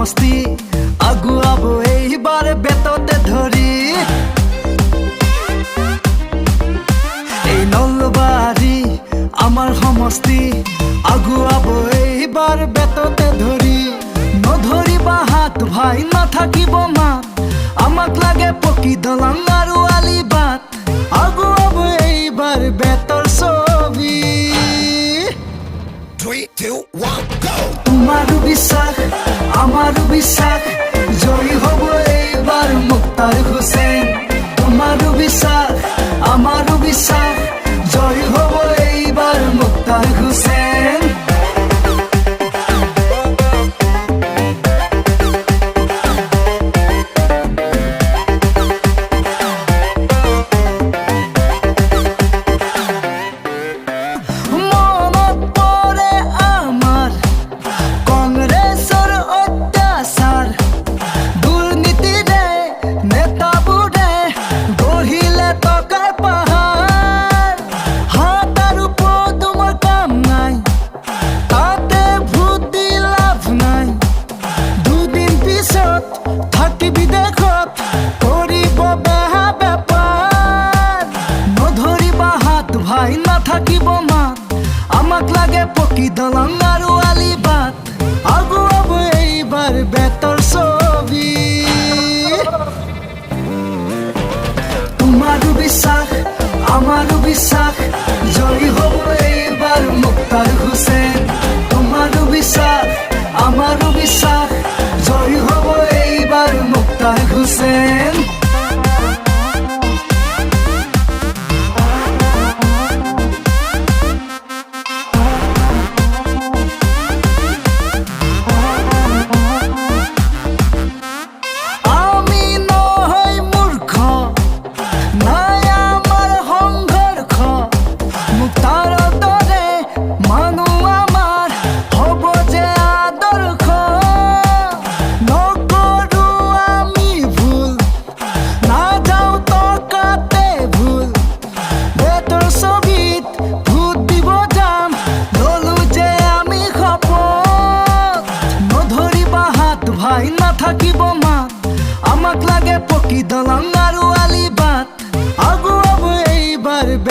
সমষ্টি আগুৱাব এইবাৰ বেততে ধৰি এই নলবাৰী আমাৰ সমষ্টি আগুৱাব এইবাৰ বেততে ধৰি নধৰিবা হাত ভাই নাথাকিব মাত আমাক লাগে পকী দলং আৰু আলি বাট আগুৱাব এইবাৰ বেতৰ ছবি 3, 2, 1, go! তোমাৰো বিশ্বাস আমাৰো বিশ্বাস জয়ী হ'ব এইবাৰ মুক্তাৰ হুছেইন তোমাৰো বিশ্বাস আমাৰো বিশ্বাস জয়ী হ'ব এইবাৰ মুক্তাৰ হুছেইন ভাই নাথাকিব মাত আমাক লাগে পকী দলং আৰু আলি বাট আগুৱাব এইবাৰ বেতৰ ছবি তোমাৰো বিশ্বাস আমাৰো বিশ্বাস জয়ী হ'ব এইবাৰ মুক্তাৰ হুছেইন তোমাৰো বিশ্বাস আমাৰো বিশ্বাস